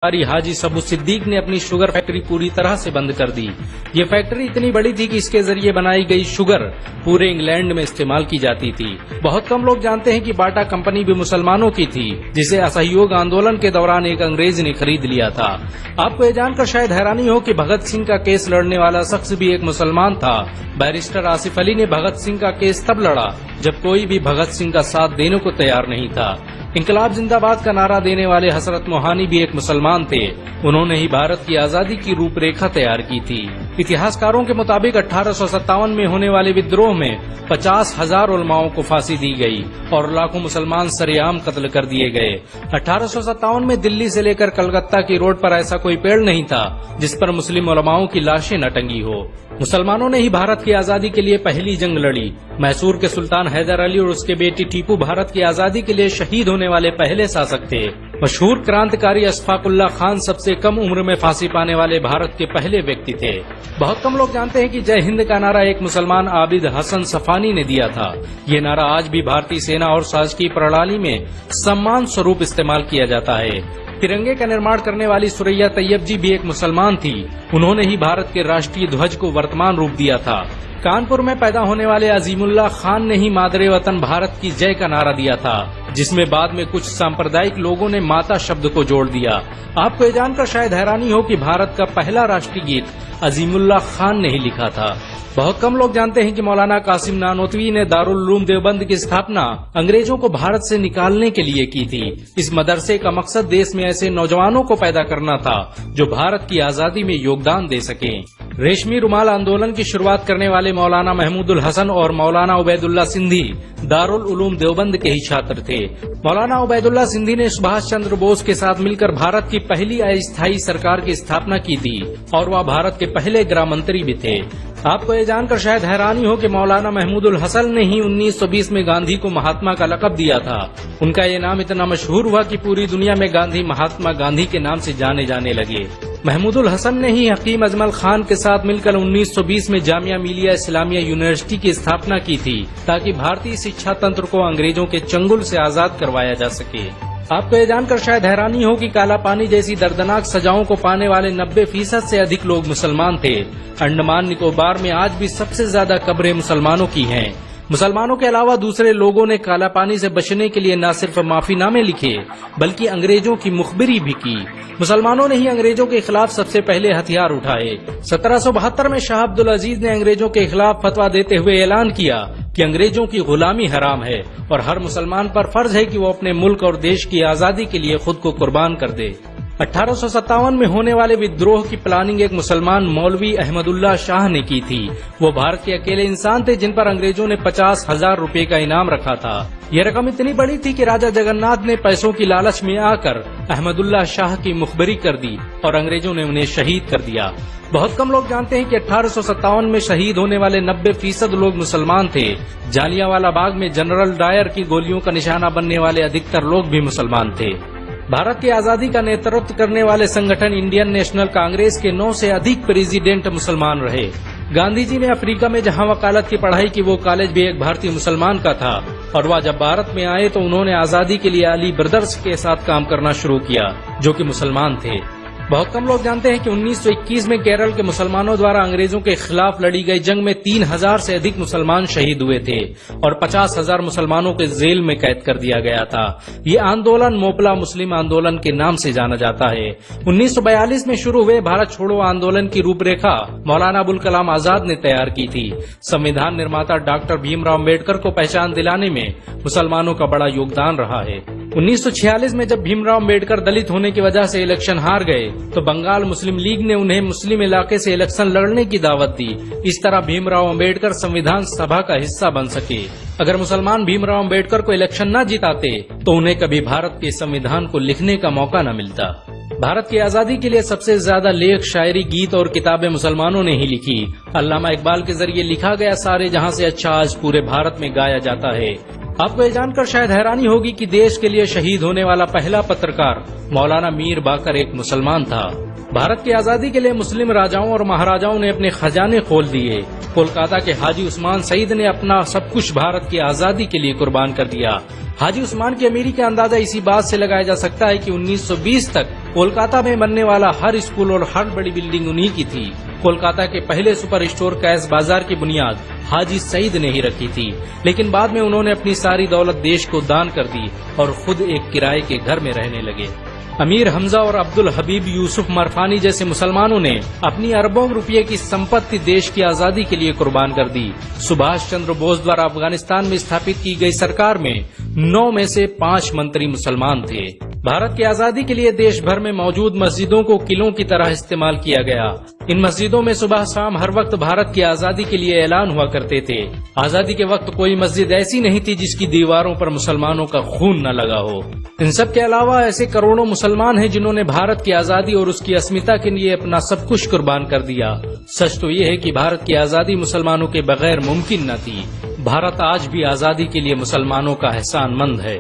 हाजी सबू सिद्दीक ने अपनी शुगर फैक्ट्री पूरी तरह से बंद कर दी। ये फैक्ट्री इतनी बड़ी थी कि इसके जरिए बनाई गई शुगर पूरे इंग्लैंड में इस्तेमाल की जाती थी। बहुत कम लोग जानते हैं कि बाटा कंपनी भी मुसलमानों की थी, जिसे असहयोग आंदोलन के दौरान एक अंग्रेज ने खरीद लिया था। आपको ये जानकर शायद हैरानी हो कि भगत सिंह का केस लड़ने वाला शख्स भी एक मुसलमान था। बैरिस्टर आसिफ अली ने भगत सिंह का केस तब लड़ा जब कोई भी भगत सिंह का साथ देने को तैयार नहीं था। इंकलाब जिंदाबाद का नारा देने वाले हजरत मोहानी भी एक मुसलमान थे। उन्होंने ही भारत की आजादी की रूपरेखा तैयार की थी। इतिहासकारों के मुताबिक 1857 में होने वाले विद्रोह में 50,000 उलमाओं को फांसी दी गई और लाखों मुसलमान सरेआम कत्ल कर दिए गए। 1857 में दिल्ली से लेकर कलकत्ता की रोड पर ऐसा कोई पेड़ नहीं था जिस पर मुस्लिम उलमाओं की लाशें न टंगी हो। मुसलमानों ने ही भारत की आजादी के लिए पहली जंग लड़ी। मैसूर के सुल्तान हैदर अली और उसके बेटी टीपू भारत की आजादी के लिए शहीद होने वाले पहले शासक थे। मशहूर क्रांतिकारी अशफाकुल्लाह खान सबसे कम उम्र में फांसी पाने वाले भारत के पहले व्यक्ति थे। बहुत कम लोग जानते हैं कि जय हिंद का नारा एक मुसलमान आबिद हसन सफानी ने दिया था। ये नारा आज भी भारतीय सेना और शासकीय प्रणाली में सम्मान स्वरूप इस्तेमाल किया जाता है। तिरंगे का निर्माण करने वाली सुरैया तैयब जी भी एक मुसलमान थी। उन्होंने ही भारत के राष्ट्रीय ध्वज को वर्तमान रूप दिया था। कानपुर में पैदा होने वाले अजीमुल्लाह खान ने ही मादरे वतन भारत की जय का नारा दिया था, जिसमें बाद में कुछ सांप्रदायिक लोगों ने माता शब्द को जोड़ दिया। आपको ये जानकर शायद हैरानी हो कि भारत का पहला राष्ट्रीय गीत अजीमुल्लाह खान ने ही लिखा था। बहुत कम लोग जानते हैं कि मौलाना कासिम नानोतवी ने दारुल उलूम देवबंद की स्थापना अंग्रेजों को भारत से निकालने के लिए की थी। इस मदरसे का मकसद देश में ऐसे नौजवानों को पैदा करना था जो भारत की आजादी में योगदान दे सकें। रेशमी रुमाल आंदोलन की शुरुआत करने वाले मौलाना महमूदुल हसन और मौलाना उबैदुल्ला सिंधी दारुल उलूम देवबंद के ही छात्र थे। मौलाना उबैदुल्ला सिंधी ने सुभाष चंद्र बोस के साथ मिलकर भारत की पहली अस्थायी सरकार की स्थापना की थी और वह भारत के पहले गृह मंत्री भी थे। आपको ये जानकर शायद हैरानी हो कि मौलाना महमूदुल हसन ने ही 1920 में गांधी को महात्मा का लक़ब दिया था। उनका ये नाम इतना मशहूर हुआ कि पूरी दुनिया में गांधी महात्मा गांधी के नाम से जाने जाने लगे। महमूदुल हसन ने ही हकीम अजमल खान के साथ मिलकर 1920 में जामिया मिलिया इस्लामिया यूनिवर्सिटी की स्थापना की थी, ताकि भारतीय शिक्षा तंत्र को अंग्रेजों के चंगुल से आजाद करवाया जा सके। आपको ये जानकर शायद हैरानी हो कि काला पानी जैसी दर्दनाक सजाओं को पाने वाले 90% से अधिक लोग मुसलमान थे। अंडमान निकोबार में आज भी सबसे ज्यादा कब्रें मुसलमानों की हैं। मुसलमानों के अलावा दूसरे लोगों ने काला पानी से बचने के लिए न सिर्फ माफीनामे लिखे बल्कि अंग्रेजों की मुखबिरी भी की। मुसलमानों ने ही अंग्रेजों के खिलाफ सबसे पहले हथियार उठाए। 1772 में शाह अब्दुल अजीज ने अंग्रेजों के खिलाफ फतवा देते हुए ऐलान किया कि अंग्रेजों की गुलामी हराम है और हर मुसलमान पर फर्ज है कि वो अपने मुल्क और देश की आजादी के लिए खुद को कुर्बान कर दे। 1857 में होने वाले विद्रोह की प्लानिंग एक मुसलमान मौलवी अहमदुल्ला शाह ने की थी। वो भारत के अकेले इंसान थे जिन पर अंग्रेजों ने 50,000 रुपए का इनाम रखा था। यह रकम इतनी बड़ी थी कि राजा जगन्नाथ ने पैसों की लालच में आकर अहमदुल्ला शाह की मुखबिरी कर दी और अंग्रेजों ने उन्हें शहीद कर दिया। बहुत कम लोग जानते हैं कि 1857 में शहीद होने वाले 90% लोग मुसलमान थे। जालियांवाला बाग में जनरल डायर की गोलियों का निशाना बनने वाले अधिकतर लोग भी मुसलमान थे। भारत की आजादी का नेतृत्व करने वाले संगठन इंडियन नेशनल कांग्रेस के 9 से अधिक प्रेसिडेंट मुसलमान रहे। गांधी जी ने अफ्रीका में जहां वकालत की पढ़ाई की, वो कॉलेज भी एक भारतीय मुसलमान का था और वह जब भारत में आए तो उन्होंने आजादी के लिए अली ब्रदर्स के साथ काम करना शुरू किया, जो कि मुसलमान थे। बहुत कम लोग जानते हैं कि 1921 में केरल के मुसलमानों द्वारा अंग्रेजों के खिलाफ लड़ी गई जंग में 3000 से अधिक मुसलमान शहीद हुए थे और 50,000 मुसलमानों के जेल में कैद कर दिया गया था। ये आंदोलन मोपला मुस्लिम आंदोलन के नाम से जाना जाता है। 1942 में शुरू हुए भारत छोड़ो आंदोलन की रूपरेखा मौलाना अबुल कलाम आजाद ने तैयार की थी। संविधान निर्माता डॉक्टर भीमराव अम्बेडकर को पहचान दिलाने में मुसलमानों का बड़ा योगदान रहा है। 1946 में जब भीमराव अम्बेडकर दलित होने की वजह से इलेक्शन हार गए तो बंगाल मुस्लिम लीग ने उन्हें मुस्लिम इलाके से इलेक्शन लड़ने की दावत दी। इस तरह भीमराव अम्बेडकर संविधान सभा का हिस्सा बन सके। अगर मुसलमान भीमराव अम्बेडकर को इलेक्शन न जिताते तो उन्हें कभी भारत के संविधान को लिखने का मौका न मिलता। भारत की आजादी के लिए सबसे ज्यादा लेख, शायरी, गीत और किताबें मुसलमानों ने ही लिखी। अल्लामा इकबाल के जरिए लिखा गया सारे जहां से अच्छा आज पूरे भारत में गाया जाता है। आपको ये जानकर शायद हैरानी होगी कि देश के लिए शहीद होने वाला पहला पत्रकार मौलाना मीर बाकर एक मुसलमान था। भारत की आजादी के लिए मुस्लिम राजाओं और महाराजाओं ने अपने खजाने खोल दिए। कोलकाता के हाजी उस्मान सईद ने अपना सब कुछ भारत की आजादी के लिए कुर्बान कर दिया। हाजी उस्मान की अमीरी का अंदाजा इसी बात से लगाया जा सकता है कि 1920 तक कोलकाता में बनने वाला हर स्कूल और हर बड़ी बिल्डिंग उन्हीं की थी। कोलकाता के पहले सुपर स्टोर कैश बाजार की बुनियाद हाजी सईद ने ही रखी थी, लेकिन बाद में उन्होंने अपनी सारी दौलत देश को दान कर दी और खुद एक किराए के घर में रहने लगे। अमीर हमजा और अब्दुल हबीब यूसुफ मरफानी जैसे मुसलमानों ने अपनी अरबों रुपये की संपत्ति देश की आजादी के लिए कुर्बान कर दी। सुभाष चंद्र बोस द्वारा अफगानिस्तान में स्थापित की गई सरकार में 9 में से 5 मंत्री मुसलमान थे। भारत की आजादी के लिए देश भर में मौजूद मस्जिदों को किलों की तरह इस्तेमाल किया गया। इन मस्जिदों में सुबह शाम हर वक्त भारत की आजादी के लिए ऐलान हुआ करते थे। आजादी के वक्त कोई मस्जिद ऐसी नहीं थी जिसकी दीवारों पर मुसलमानों का खून न लगा हो। इन सब के अलावा ऐसे करोड़ों मुसलमान हैं जिन्होंने भारत की आजादी और उसकी अस्मिता के लिए अपना सब कुछ कुर्बान कर दिया। सच तो ये है कि भारत की आजादी मुसलमानों के बगैर मुमकिन न थी। भारत आज भी आजादी के लिए मुसलमानों का एहसानमंद है।